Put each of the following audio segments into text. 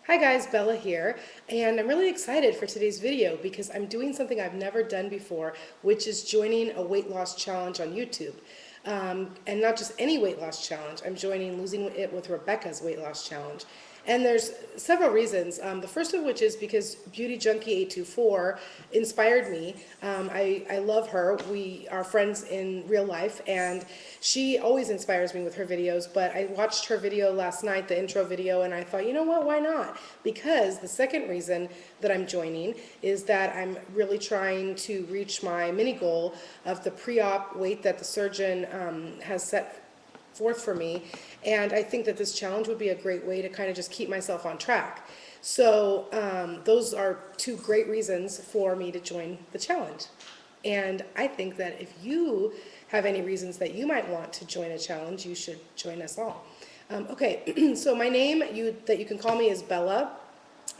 Hi guys, Bella here, and I'm really excited for today's video because I'm doing something I've never done before, which is joining a weight loss challenge on YouTube. And not just any weight loss challenge, I'm joining Losing It with Rebecca's weight loss challenge. And there's several reasons. The first of which is because Beauty Junkie 824 inspired me. I love her. We are friends in real life, and she always inspires me with her videos. But I watched her video last night, the intro video, and I thought, you know what, why not? Because the second reason that I'm joining is that I'm really trying to reach my mini goal of the pre-op weight that the surgeon has set forth for me, and I think that this challenge would be a great way to kind of just keep myself on track. So those are two great reasons for me to join the challenge. And I think that if you have any reasons that you might want to join a challenge, you should join us all. Okay, so my name that you can call me is Bella.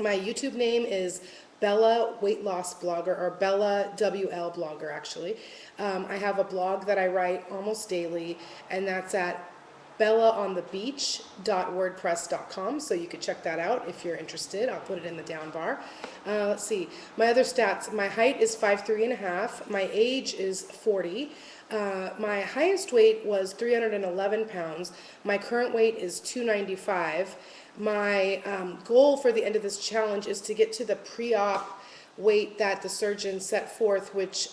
My YouTube name is Bella Weight Loss Blogger, or Bella WL Blogger, actually. I have a blog that I write almost daily, and that's at BellaOntheBeach.wordpress.com, so you could check that out if you're interested. I'll put it in the down bar. Let's see, my other stats. My height is 5'3.5". My age is 40. My highest weight was 311 pounds. My current weight is 295. My goal for the end of this challenge is to get to the pre-op weight that the surgeon set forth, which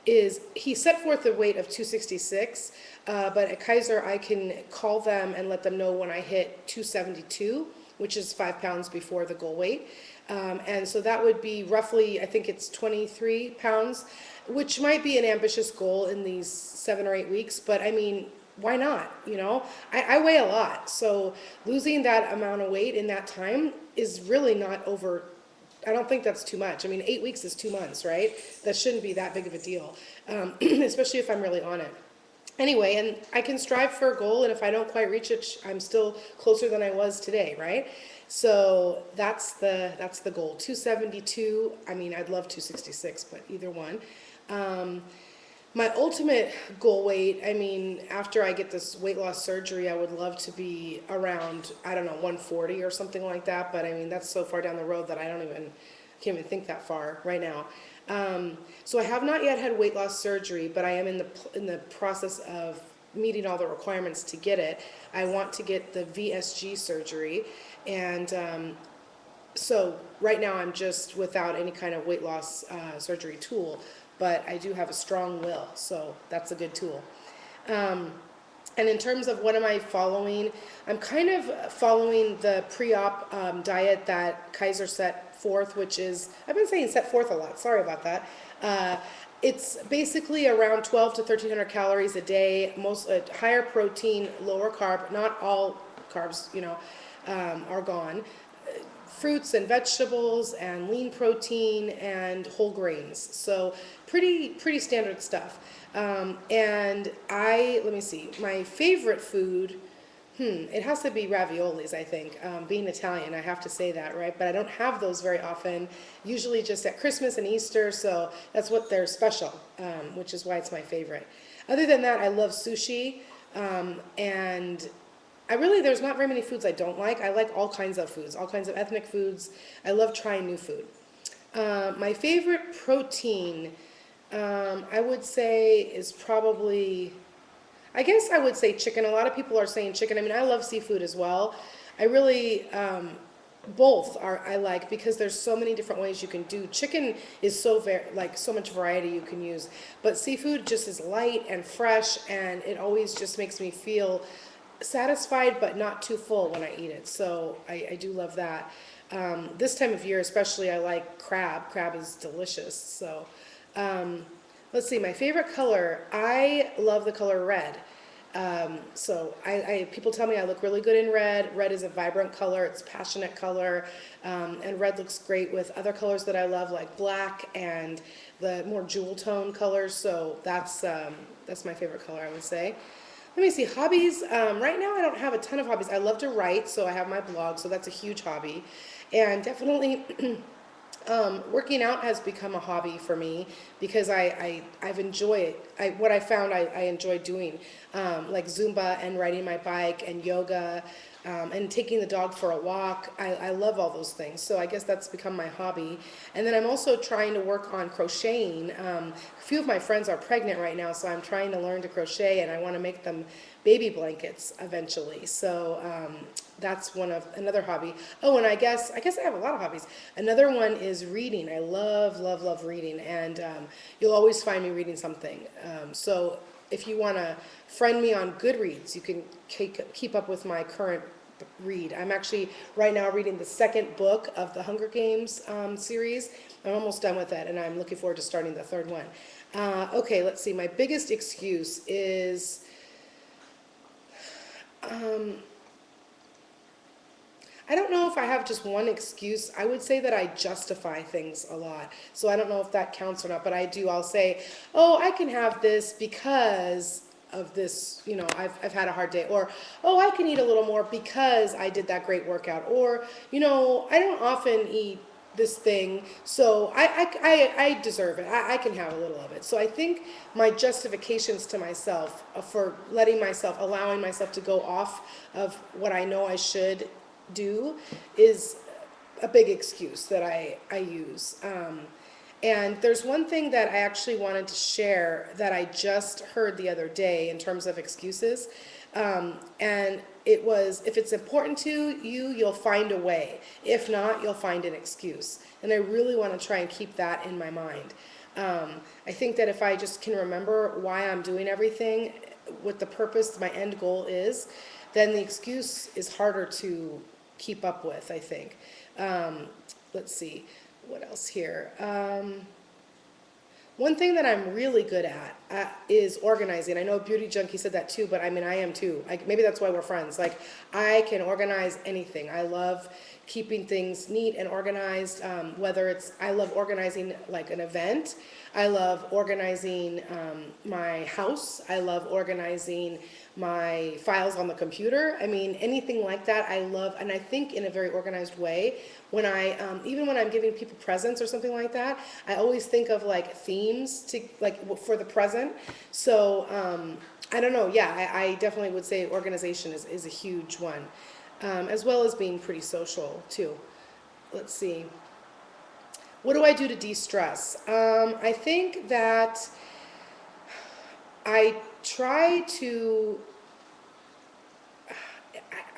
he set forth a weight of 266, but at Kaiser I can call them and let them know when I hit 272, which is 5 pounds before the goal weight. And so that would be roughly, I think it's 23 pounds, which might be an ambitious goal in these 7 or 8 weeks, but I mean, why not? You know, I weigh a lot, so losing that amount of weight in that time is really not over. I don't think that's too much. I mean, 8 weeks is 2 months, right? That shouldn't be that big of a deal, especially if I'm really on it. Anyway, and I can strive for a goal, and if I don't quite reach it, I'm still closer than I was today, right? So that's the goal. 272. I mean, I'd love 266, but either one. My ultimate goal weight, I mean, after I get this weight loss surgery, I would love to be around, I don't know, 140 or something like that, but I mean, that's so far down the road that I can't even think that far right now. So I have not yet had weight loss surgery, but I am in the process of meeting all the requirements to get it. I want to get the VSG surgery, and so right now I'm just without any kind of weight loss surgery tool, but I do have a strong will, so that's a good tool. And in terms of what am I following, I'm kind of following the pre-op diet that Kaiser set forth, which is, I've been saying set forth a lot, sorry about that. It's basically around 12 to 1,300 calories a day, higher protein, lower carb. Not all carbs, are gone. Fruits and vegetables and lean protein and whole grains. So pretty standard stuff. And let me see, my favorite food, it has to be raviolis, I think. Being Italian, I have to say that, right? But I don't have those very often, usually just at Christmas and Easter, so that's what they're special, which is why it's my favorite. Other than that, I love sushi, and there's not very many foods I don't like. I like all kinds of foods, all kinds of ethnic foods. I love trying new food. My favorite protein, I would say, is probably, I guess I would say chicken. A lot of people are saying chicken. I mean, I love seafood as well. I really, both I like, because there's so many different ways you can do. Chicken is so much variety you can use, but seafood just is light and fresh, and it always just makes me feel satisfied but not too full when I eat it. So I do love that. This time of year especially, I like crab. Crab is delicious. So let's see, my favorite color, I love the color red. So people tell me I look really good in red. Red is a vibrant color, it's a passionate color, and red looks great with other colors that I love, like black and the more jewel tone colors. So that's my favorite color, I would say. Let me see, hobbies. Right now I don't have a ton of hobbies. I love to write, so I have my blog, so that's a huge hobby. And definitely working out has become a hobby for me because I've enjoyed it. What I found I enjoy doing, like Zumba and riding my bike and yoga. and taking the dog for a walk. I love all those things. So I guess that's become my hobby. And then I'm also trying to work on crocheting. A few of my friends are pregnant right now, so I'm trying to learn to crochet, and I want to make them baby blankets eventually. So that's another hobby. Oh, and I guess I have a lot of hobbies. Another one is reading. I love reading, and you'll always find me reading something. So if you want to friend me on Goodreads, you can keep up with my current read. I'm actually right now reading the second book of the Hunger Games series. I'm almost done with it, and I'm looking forward to starting the third one. Okay, let's see. My biggest excuse is I don't know if I have just one excuse. I would say that I justify things a lot. So I don't know if that counts or not, but I do. I'll say, oh, I can have this because of this, I've had a hard day. Or, oh, I can eat a little more because I did that great workout. Or, I don't often eat this thing, so I deserve it. I can have a little of it. So I think my justifications to myself for allowing myself to go off of what I know I should do is a big excuse that I use. And there's one thing that I actually wanted to share that I just heard the other day in terms of excuses. And it was, if it's important to you, you'll find a way. If not, you'll find an excuse. And I really want to try and keep that in my mind. I think that if I just can remember why I'm doing everything, what the purpose, my end goal is, then the excuse is harder to keep up with, I think. Let's see, what else here? One thing that I'm really good at is organizing. I know Beauty Junkie said that too, but I mean, I am too. Maybe that's why we're friends. Like, I can organize anything. I love keeping things neat and organized, I love organizing like an event. I love organizing my house. I love organizing my files on the computer. I mean, anything like that I love, and I think in a very organized way. When even when I'm giving people presents or something like that, I always think of like themes for the present. So I don't know, yeah, I definitely would say organization is a huge one, as well as being pretty social too. Let's see. What do I do to de-stress? I think that I try to,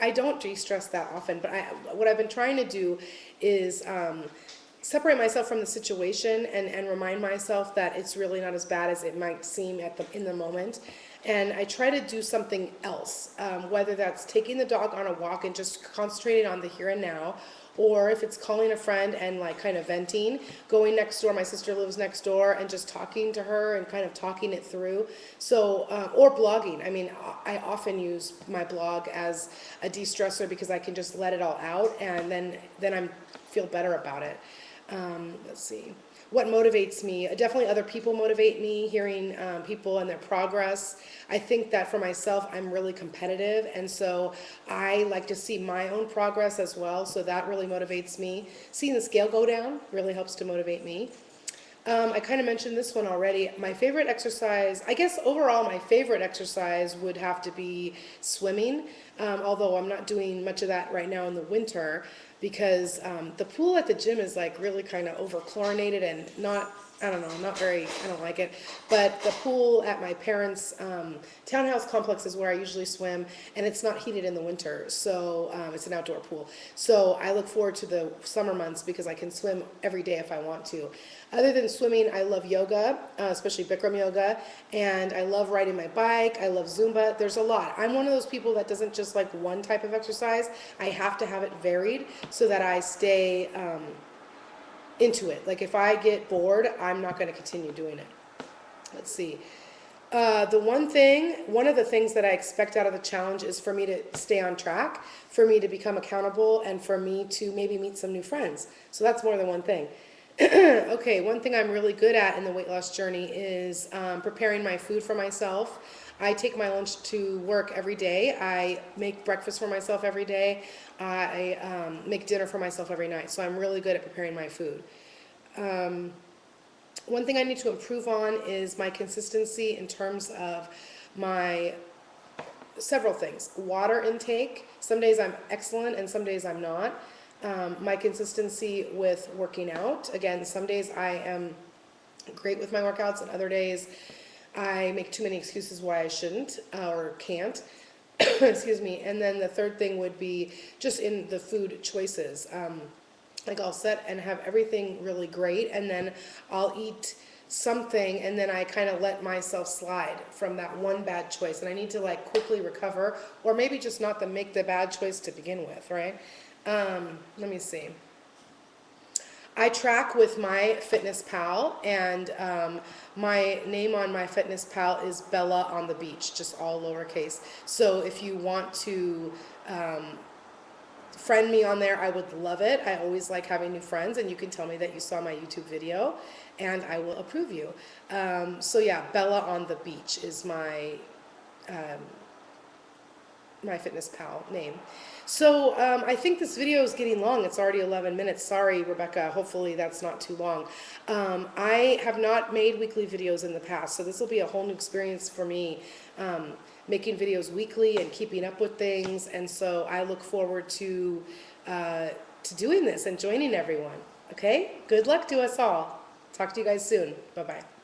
I don't de-stress that often, but what I've been trying to do is separate myself from the situation and remind myself that it's really not as bad as it might seem in the moment. And I try to do something else, whether that's taking the dog on a walk and just concentrating on the here and now, or if it's calling a friend and like kind of venting, going next door. My sister lives next door, and just talking to her and kind of talking it through. So, or blogging. I mean, I often use my blog as a de-stressor because I can just let it all out, and then I feel better about it. Let's see. What motivates me? Definitely other people motivate me, hearing people and their progress. I think that for myself, I'm really competitive, and so I like to see my own progress as well, so that really motivates me. Seeing the scale go down really helps to motivate me. I kind of mentioned this one already. My favorite exercise, I guess overall my favorite exercise would have to be swimming, although I'm not doing much of that right now in the winter because the pool at the gym is like really kind of over chlorinated and I don't like it. But the pool at my parents' townhouse complex is where I usually swim, and it's not heated in the winter, so it's an outdoor pool. So I look forward to the summer months because I can swim every day if I want to. Other than swimming, I love yoga, especially Bikram yoga, and I love riding my bike. I love Zumba. There's a lot. I'm one of those people that doesn't just like one type of exercise. I have to have it varied so that I stay into it. Like if I get bored, I'm not going to continue doing it. Let's see. One of the things that I expect out of the challenge is for me to stay on track, for me to become accountable, and for me to maybe meet some new friends. So that's more than one thing. Okay, one thing I'm really good at in the weight loss journey is preparing my food for myself. I take my lunch to work every day. I make breakfast for myself every day. I make dinner for myself every night. So I'm really good at preparing my food. One thing I need to improve on is my consistency in terms of my several things. Water intake. Some days I'm excellent and some days I'm not. My consistency with working out. Again, some days I am great with my workouts and other days I make too many excuses why I shouldn't or can't. Excuse me. And then the third thing would be just in the food choices. Like I'll set and have everything really great, and then I'll eat something, and then I kind of let myself slide from that one bad choice, and I need to like quickly recover, or maybe just not to make the bad choice to begin with, right? Let me see. I track with MyFitnessPal, and my name on MyFitnessPal is BellaOntheBeach, just all lowercase. So if you want to friend me on there, I would love it. I always like having new friends, and you can tell me that you saw my YouTube video, and I will approve you. So yeah, BellaOntheBeach is my MyFitnessPal name. So I think this video is getting long. It's already 11 minutes. Sorry, Rebecca. Hopefully that's not too long. I have not made weekly videos in the past, so this will be a whole new experience for me, making videos weekly and keeping up with things. And so I look forward to doing this and joining everyone. Okay? Good luck to us all. Talk to you guys soon. Bye-bye.